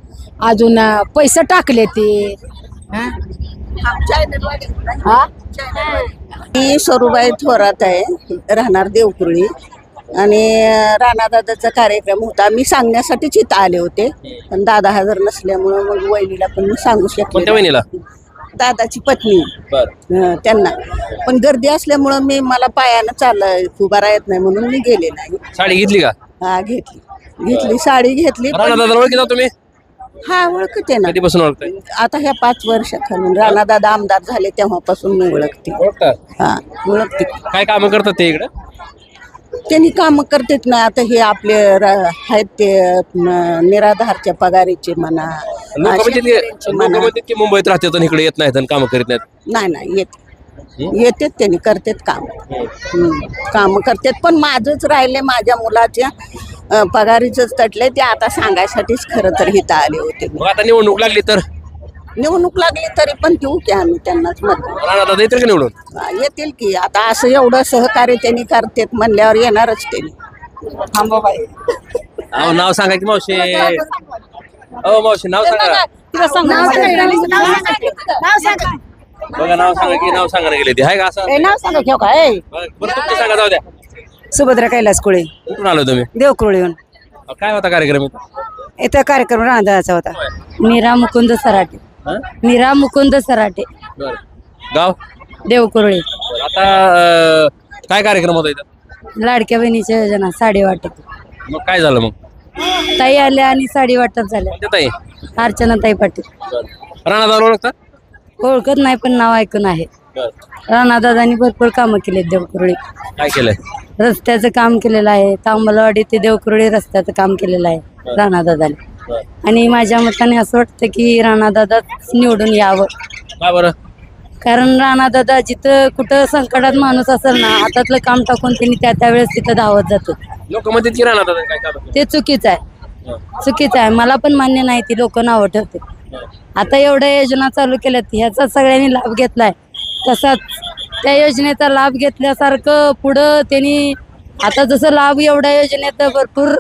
अजून पैसे टाकले ते हा हा? मी स्वरूबाई थोरात आहे राहणार देवकुरळी आणि राणादादाचा कार्यक्रम होता मी सांगण्यासाठीच इथं आले होते पण दादा हजर नसल्यामुळं मग वहिनीला पण मी सांगू शकले कोणत्या बहिणीला? दादाची पत्नी त्यांना पण गर्दी असल्यामुळं मला पायानं उभा येत नाही म्हणून मी गेले नाही. साडी घेतली का? हा घेतली साडी घेतली. राणा दादा ओळखी तुम्ही? हा ओळखते ना. कधीपासून ओळखताय? आता ह्या 5 वर्षाखालून राणादादा आमदार झाले तेव्हापासून मी ओळखते. हा ओळखते. काय काम करतात ते इकडे? त्यांनी काम करतेत ना आता हे आपले आहेत ते निराधारच्या पगारीचे म्हणा म्हणतात की मुंबईत राहतात आणि इकडे येत नाहीत आणि काम करीत नाहीत. नाही येतेत त्यांनी करतेत काम करतेत पण माझंच राहिले माझ्या मुलाच्या पगारीच तटले ते आता सांगायसाठीच खरं तर इथं आले होते. मग आता निवडणूक लागली तर? निवडणूक लागली तरी पण देऊ की आम्ही त्यांनाच मत. राणा दादा येतील का निवडून? येतील की आता असं एवढं सहकार्य त्यांनी करतेत म्हणल्यावर येणारच त्यांनी. नाव सांगा की मावशी. हो मावशी नाव सांगा. बघा नाव सांगा की नाव सांगा गेले ते आहे का असं? नाव सांगा घेऊ काय बरं तुमचं सांगा जाऊ द्या. सुभद्रा कैलास कुळे कुठून आलो तुम्ही? देवकुरळीहून. काय होता कार्यक्रम? इथं कार्यक्रम राणादादाचा होता. मीरा मुकुंद सराटे मीरा मुकुंद सराटे बरं गाव? देवकुरळी. आता काय कार्यक्रम होता इथं? लाडक्या बहिणीच्या योजना साडी वाटप. मग काय झालं? मग ताई आल्या आणि साडी वाटप झाल्या. कोणत्या ताई? अर्चना ताई पाटील. राणा दादा ओळखता? ओळखत नाही पण नाव ऐकून आहे. राणादादांनी भरपूर कामं केली देवकुरळी. काय केलंय? रस्त्याचं काम केलेलं आहे तांबलवाडी ते देवकुरळी रस्त्याचं काम केलेलं आहे राणादादाने. आणि माझ्या मताने असं वाटतं की राणादादाच निवडून यावं. का बरं? कारण राणादादा जिथं कुठं संकटात माणूस असेल ना हातातलं काम टाकून त्यांनी त्यावेळेस तिथं धावत जातो. लोक म्हणतात की राणा दादा काय काम? ते चुकीचं आहे मला पण मान्य नाही ती लोक नावं ठेवते. आता एवढ्या योजना चालू केल्यात ह्याचा सगळ्यांनी लाभ घेतलाय तसाच त्या योजनेचा लाभ घेतल्यासारखं पुढं त्यांनी आता जसं लाभ एवढ्या योजनेत भरपूर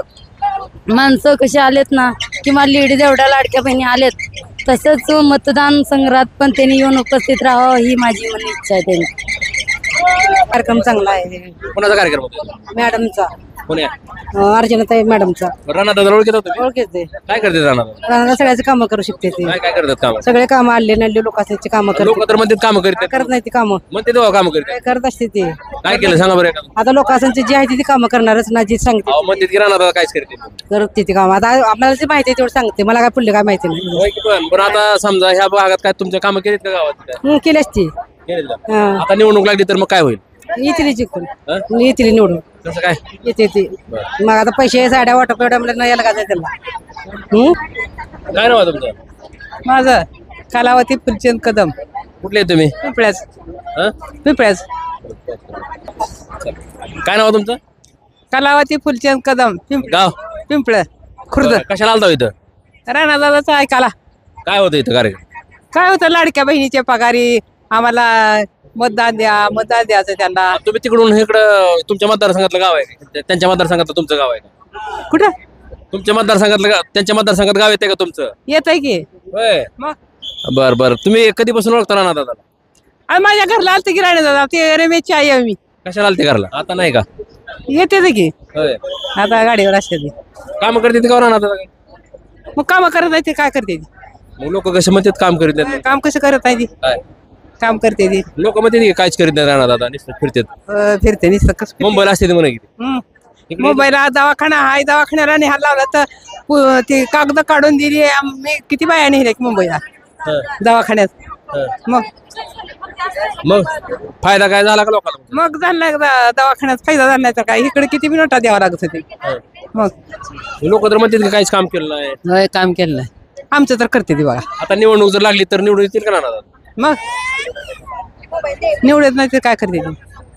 माणसं कशी आलेत ना किंवा लेडीज एवढ्या लाडक्या बहिणी आलेत तसंच मतदान संग्रहात पण त्यांनी येऊन उपस्थित राहावं ही माझी मन इच्छा आहे. त्यांनी कार्यक्रम चांगला आहे. कोणाचा कार्यक्रम होता? मॅडमचा कोण? अर्चनाताई मॅडमचा. राणा दादा ओळखीत तुम्ही? ओळखीचे काय करते राणा दादा? सगळ्याचे कामं करू शकते ते. काय करतात काम? सगळे कामं आणले नडले लोकांचे कामं लोक तर म्हणतात काम करतात. करत नाही ती कामं म्हणते तेव्हा काम करतात. करत असते ते. काय केलं सांगा बरं एखादं. आता लोकांची जी आहे ती कामं करणारच ना जी सांगते अहो म्हणतात की राणा दादा काहीच करते. करत ती कामं. आता आपल्याला जी माहिती आहे तेवढं सांगते मला काय पुढले काय माहिती नाही. होय की पण आता समजा ह्या भागात काय तुमच्या कामं केलीत का गावात? केली असती. केलीत का? आता निवडणूक लागली तर मग काय होईल? येतील जिंकून येतील निवडून तसं काय? येते मग आता पैसे साड्या वाटप एवढ्या म्हणलं यायला काय त्याला. काय नाव आहे तुमचं? माझं कलावती फुलचंद कदम. कुठले आहे तुम्ही? पिंपळ्याच. हं? पिंपळ्याच. काय नाव आहे तुमचं? कलावती फुलचंद कदम. गाव? पिंपळ खुर्द. कशाला आलता इथं? राणादादाचं ऐकायला. काय होतं इथं कार्यक्रम? काय होतं लाडक्या बहिणीच्या पगारी आम्हाला मतदान द्यायचं त्यांना. तुम्ही तिकडून इकडं तुमच्या मतदारसंघातलं गाव आहे का? त्यांच्या मतदारसंघातलं तुमचं गाव आहे का? कुठं? तुमच्या मतदारसंघातलं त्यांच्या मतदारसंघात गाव येते का तुमचं? येत आहे की. होय. मग बर बर, तुम्ही कधीपासून ओळखता राणा दादाला? माझ्या घरला आलते की राणे दादा, ते रमेशची आई आहे मी. कशाला आलते घरला? आता नाही का? येते ते की होय. आता गाडीवर असते ती. काम करते का राणा दादा? मग काम करत नाही ते, काय करते ती? मग लोक कसे म्हणतात काम करीत नाहीत? काम कसं करत नाही ती? काय काम करते ती. लोक म्हणतात की काहीच करीत नाही राणा दादा, नुसतं फिरतात. फिरते नुसतं कसं. मुंबईला असते म्हणा किती. मुंबईला दवाखाना हाय, दवाखान्याला निहाल लावला तर ते कागद काढून दिली. मी किती बाया नेल्या की मुंबईला दवाखान्यात. मग फायदा काय झाला का लोकांना? मग झाला दवाखान्यात फायदा झाला नाही तर काय, इकडे किती बी नोटा द्यावा लागत होते. मग लोक तर म्हणतात की काहीच काम केलं नाही. होय, काम केलं नाही आमचं तर करते ती बघा. आता निवडणूक जर लागली तर निवडून येतील का राणा दादा? मग निवडत नाही तर काय करते ती?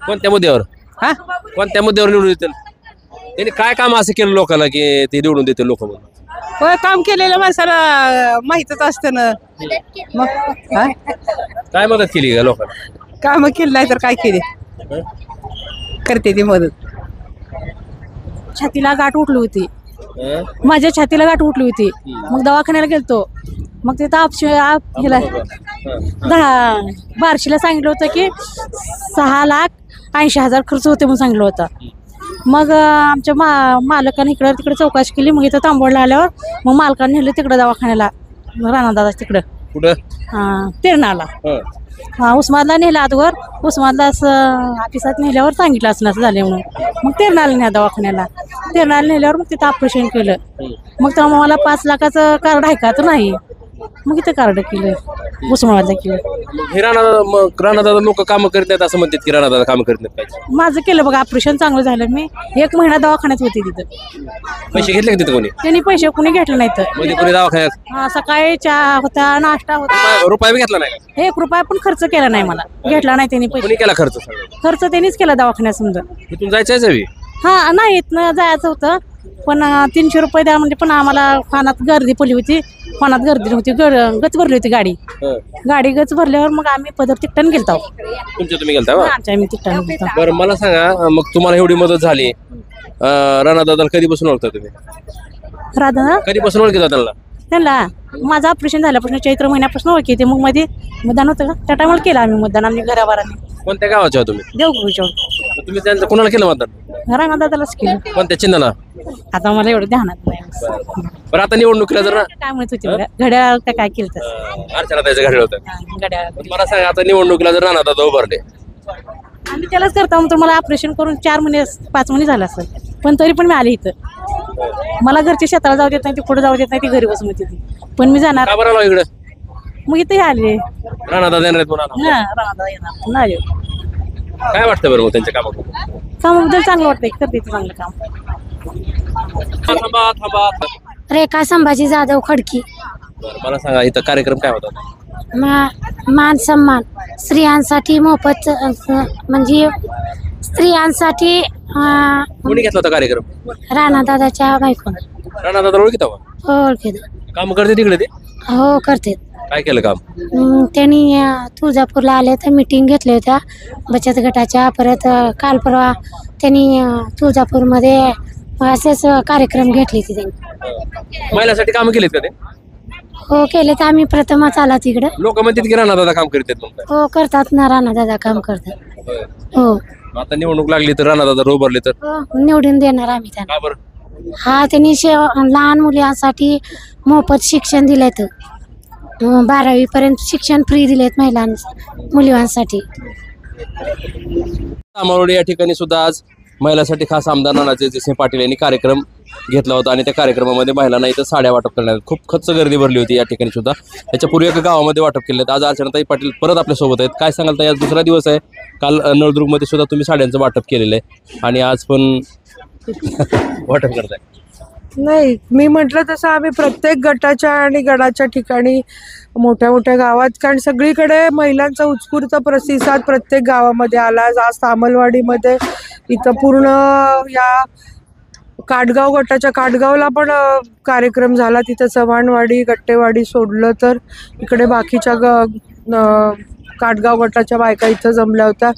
कोणत्या मुद्द्यावर? हा, कोणत्या मुद्द्यावर निवडून येतील? त्यांनी काय काम असं केलं लोकांना की ते निवडून देतील लोक म्हणून? होय, काम केलेलं माणसाला माहीतच असतं ना. मग हा, काय मदत केली का लोकांना? काम केलं नाही तर काय केले, करते ती मदत. छातीला गाठ उठली होती, माझ्या छातीला गाठ उठली होती. मग दवाखान्याला गेलतो. मग तिथं बार्शीला सांगितलं होतं की 6,80,000 खर्च होते म्हणून सांगितलं होतं. मग आमच्या मालकाने इकडं तिकडे चौकशी केली. मग इथं तांबोडला आल्यावर मग मालकाने नेलं तिकडं दवाखान्याला, राणा दादा तिकडं कुठं? तेरणाला. उस्मादला नेलं अगोदर. उस्मादला ऑफिसात नेल्यावर सांगितलं असं झाले म्हणून. मग तेरणाला न्या दवाखान्याला. तेरणाला नेल्यावर मग तिथं ऑपरेशन केलं. मग तेव्हा मला 5 लाखाचं कार्ड आहे का? तर नाही. मग इथं कार्ड केलं, उस्मादला केलं. हे राणा दादा लोक काम करत नाहीत असं म्हणतात की राणा दादा काम करत नाहीत काय? माझं केलं बघा, ऑपरेशन चांगलं झालं. मी 1 महिना दवाखान्यात होते तिथं. पैसे घेतले का तिथं कोणी? त्यांनी पैसे कुणी घेतले नाहीत. म्हणजे कोणी दवाखान्यात सकाळी चहा होता, नाश्ता होता. रुपया बी घेतला नाही का? 1 रुपया पण खर्च केला नाही मला, घेतला नाही त्यांनी पैसे. कोणी केला खर्च? खर्च त्यांनीच केला दवाखान्यात समजा. इथून जायचं हवी? हा, नाही इथनं जायचं होतं पण 300 रुपये द्या म्हणजे, पण आम्हाला फानात गर्दी पडली होती. फानात गर्दी होती, गच भरली होती गाडी. गाडी गच भरल्यावर मग आम्ही पदर तिकटाने गेलतो. तुमच्या तुम्ही गेलता का? आम्ही तिकटाने गेलतो. बरं, मला सांगा, मग तुम्हाला एवढी मदत झाली, राणा दादाला कधीपासून ओळखता तुम्ही? राधा कधीपासून ओळखता त्यांना? माझं ऑपरेशन झाल्यापासून चैत्र महिन्यापासून ओळखीते. मग मध्ये मतदान होतं का, त्या टायमाला केलं आम्ही मतदान. आम्ही घराबाराने. कोणत्या गावाच्या आहात तुम्ही? देवगुरूच्या. तुम्ही त्यांचं कोणाला केलं मतदान? राणा दादालाच केलं. कोणत्या चिन्हाला? आता मला एवढं ध्यानात नाही. बरं, आता निवडणुकीला जर काय म्हणत होती घड्याळ काय केलं तर अर्चना त्याचं घड्याळ होतं. घड्याळ मला सांगा, आता निवडणुकीला जर राणा दादा उभारले, आम्ही त्यालाच करता. मग तुम्हाला ऑपरेशन करून 4 महिने 5 महिने झालं असेल, पण तरी पण मी आले इथं. मला घरच्या शेताला जाऊ देत नाही, ती पुढे जाऊ देत नाही, ती घरी बसून होती ती. पण मी जाणार. का बरं आलो इकडे? मग इथे आले. राणा दादा येणार आहेत पुन्हा? राणा दादा येणार पुन्हा आले. काय वाटतं बरं मग त्यांच्या कामाबद्दल? कामाबद्दल चांगलं वाटतंय, करते ती चांगलं काम. थांबा थांबा. रेखा संभाजी जाधव खडकी. बरं, मला सांगा, इथं कार्यक्रम काय होता? मान सन्मान स्त्रियांसाठी मोफत, म्हणजे स्त्रियांसाठी कोणी घेतला होता कार्यक्रम? राणा दादाच्या बायकोन. राणा दादा ओळखीता का? ओळखीत. काम करते तिकडे ते? हो, करते. काय केलं काम? त्यांनी तुळजापूरला आले तर मीटिंग घेतल्या होत्या बचत गटाच्या. परत काल परवा त्यांनी तुळजापूरमध्ये असेच कार्यक्रम घेतले होते त्यांनी. महिलांसाठी काम केलेत का ते? हो, केले. तर आम्ही प्रथमच आला तिकडे. लोक म्हणतात की राणा दादा काम करतात. हो, करतात ना, राणा दादा काम करतात. हो. आता निवडणूक लागली तर राणा दादा उभारले तर निवडून देणार आम्ही त्यांना. का बरं? हा, त्यांनी लहान मुलांसाठी मोफत शिक्षण दिले. 12वी पर्यंत शिक्षण फ्री दिलेत मुलांसाठी. तामारोडी या ठिकाणी सुद्धा आज महिलांसाठी खास आमदार नानाजी जयसिंह पाटील यांनी कार्यक्रम घेतला होता आणि त्या कार्यक्रमामध्ये महिलांना इथं साड्या वाटप करण्यात खूप खच्च गर्दी भरली होती या ठिकाणी सुद्धा. त्याच्यापूर्वी एका गावामध्ये वाटप केले. आज अर्चनाताई पाटील परत आपल्यासोबत आहेत. काय सांगाल ताई, आज दुसरा दिवस आहे. काल नळदुर्गमध्ये सुद्धा तुम्ही साड्यांचं वाटप केलेलं आहे आणि आज पण वाटप करताय? नाही, मी म्हटलं तसं आम्ही प्रत्येक गटाच्या आणि गडाच्या ठिकाणी मोठ्या मोठ्या गावात, कारण सगळीकडे महिलांचा उत्स्फूर्त प्रतिसाद प्रत्येक गावामध्ये आला. आज तामलवाडीमध्ये इथं पूर्ण या काटगाव गटाच्या काटगावला पण कार्यक्रम झाला. तिथं चव्हाणवाडी गट्टेवाडी सोडलं तर इकडे बाकीच्या काटगाव गटाच्या बायका इथं जमल्या होत्या.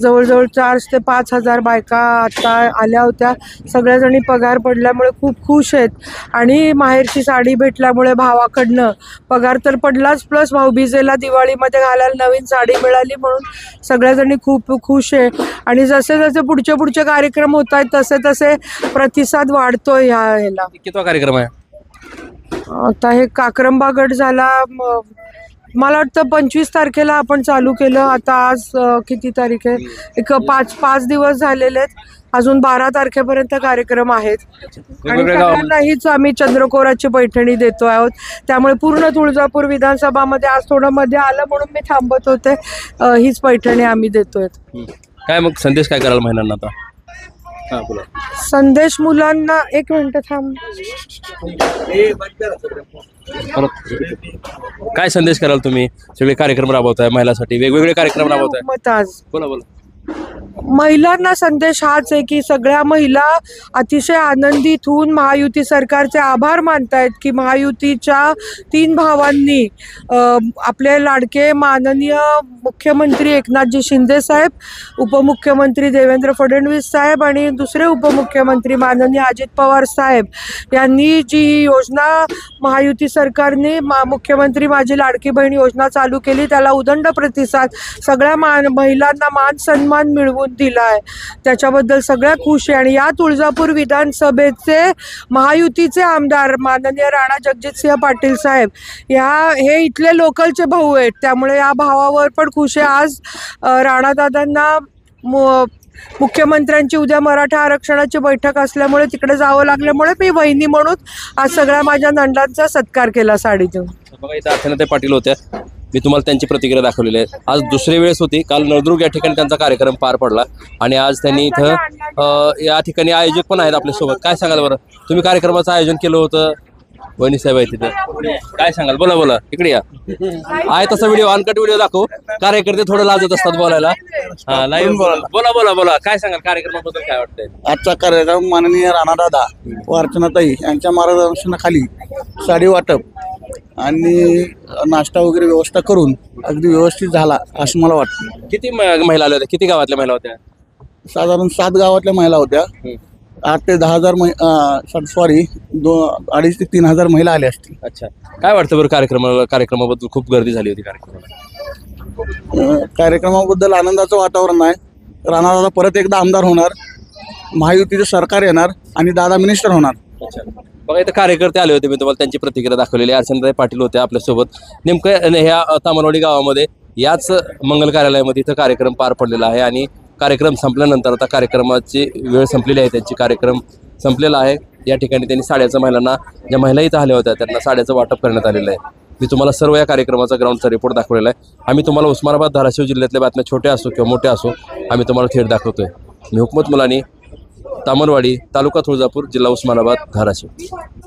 जवळजवळ 4 ते 5 हजार बायका आता आल्या होत्या. सगळ्याजणी पगार पडल्यामुळे खूप खुश आहेत आणि माहेरची साडी भेटल्यामुळे भावाकडनं पगार तर पडलाच, प्लस भाऊबीजेला दिवाळीमध्ये घालायला नवीन साडी मिळाली म्हणून सगळ्याजणी खूप खुश आहे. आणि जसे जसे पुढचे कार्यक्रम होत आहेत तसे तसे प्रतिसाद वाढतोय ह्याला. कितवा कार्यक्रम आहे? आता हे काक्रंबा गट झाला, मला वाटतं 25 तारखेला आपण चालू केलं. आता आज किती तारीख आहे? एक 5 दिवस झालेले आहेत. अजून 12 तारखेपर्यंत कार्यक्रम आहेत. आणि सगळ्यांनाहीच आम्ही चंद्रकोराची पैठणी देतो आहोत. त्यामुळे पूर्ण तुळजापूर विधानसभामध्ये आज थोडं मध्ये आलं म्हणून मी थांबत होते. हीच पैठणी आम्ही देतोय. काय मग संदेश काय कराल महिलांना आता? संदेश मुलांना, एक मिनिट थांब. काय संदेश कराल तुम्ही? सगळे कार्यक्रम राबवताय महिलांसाठी, वेगवेगळे कार्यक्रम राबवताय. मत आज बोला. महिलांना संदेश हाच आहे की सगळ्या महिला अतिशय आनंदित होऊन महायुती सरकारचे आभार मानतायत की महायुतीच्या 3 भावांनी आपले लाडके माननीय मुख्यमंत्री एकनाथजी शिंदे साहेब, उपमुख्यमंत्री देवेंद्र फडणवीस साहेब आणि दुसरे उपमुख्यमंत्री माननीय अजित पवार साहेब यांनी जी योजना महायुती सरकारने मुख्यमंत्री माझी लाडकी बहीण योजना चालू केली त्याला उदंड प्रतिसाद सगळ्या महिलांना मान सन्मान मिळवून दिला आहे. त्याच्याबद्दल सगळ्या खुश आहे. आणि या तुळजापूर विधानसभेचे महायुतीचे आमदार माननीय राणा जगजितसिंह पाटील साहेब हे इथले लोकलचे भाऊ आहेत. त्यामुळे या भावावर पण खुश आहे. आज राणादादांना मुख्यमंत्र्यांची उद्या मराठा आरक्षणाची बैठक असल्यामुळे तिकडे जावं लागल्यामुळे मी वहिनी म्हणून आज सगळ्या माझ्या नंदांचा सत्कार केला साडी देऊन. बघा इथं अर्चनाताई पाटील होत्या, मी तुम्हाला त्यांची प्रतिक्रिया दाखवलेली आहे. आज दुसरी वेळेस होती, काल नळदुर्ग या ठिकाणी त्यांचा कार्यक्रम पार पडला आणि आज त्यांनी इथं या ठिकाणी आयोजक पण आहेत आपल्यासोबत. काय सांगाल बरं, तुम्ही कार्यक्रमाचं आयोजन केलं होतं, वहिनी साहेब आहे तिथं, काय सांगाल? बोला इकडे या. आहे तसा व्हिडिओ, अनकट व्हिडिओ दाखव. कार्यकर्ते थोडं लाजत असतात बोलायला. हा लाईव्ह बोला काय सांगाल कार्यक्रमाबद्दल, काय वाटतंय? आजचा कार्यक्रम माननीय राणादादा व अर्चनाताई यांच्या मार्गदर्शनाखाली साडी वाटप आणि नाश्ता वगैरे व्यवस्था करून अगदी व्यवस्थित झाला असं मला वाटतं. किती महिला आल्या होत्या? किती गावातल्या महिला होत्या? साधारण 7 गावातल्या महिला होत्या. 8 ते 10 हजार 2.5 ते 3 हजार महिला आल्या असतील. अच्छा, काय वाटतं बरं कार्यक्रमाबद्दल? खूप गर्दी झाली होती कार्यक्रमाबद्दल आनंदाचं वातावरण आहे. राणादादा परत एकदा आमदार होणार, महायुतीचं सरकार येणार आणि दादा मिनिस्टर होणार. अच्छा, बघा इथं कार्यकर्ते आले होते, मी तुम्हाला त्यांची प्रतिक्रिया दाखवलेली. अर्चनाताई पाटील होत्या आपल्यासोबत. नेमकं ह्या तामलवाडी गावामध्ये याच मंगल कार्यालयामध्ये इथं कार्यक्रम पार पडलेला आहे आणि कार्यक्रम संपल्यानंतर आता कार्यक्रमाची वेळ संपलेली आहे, त्यांची कार्यक्रम संपलेला आहे. या ठिकाणी त्यांनी साड्याचं महिलांना, ज्या महिला इथं आल्या होत्या त्यांना साड्याचं वाटप करण्यात आलेलं आहे. मी तुम्हाला सर्व या कार्यक्रमाचा ग्राउंडचा रिपोर्ट दाखवलेला आहे. आम्ही तुम्हाला उस्मानाबाद धाराशिव जिल्ह्यातल्या बातम्या छोट्या असो किंवा मोठ्या असो आम्ही तुम्हाला थेट दाखवतोय. मी हुकमत मुलानी, तामलवाडी, तालुका तुळजापूर, जिल्हा उस्मानाबाद, धाराशिव.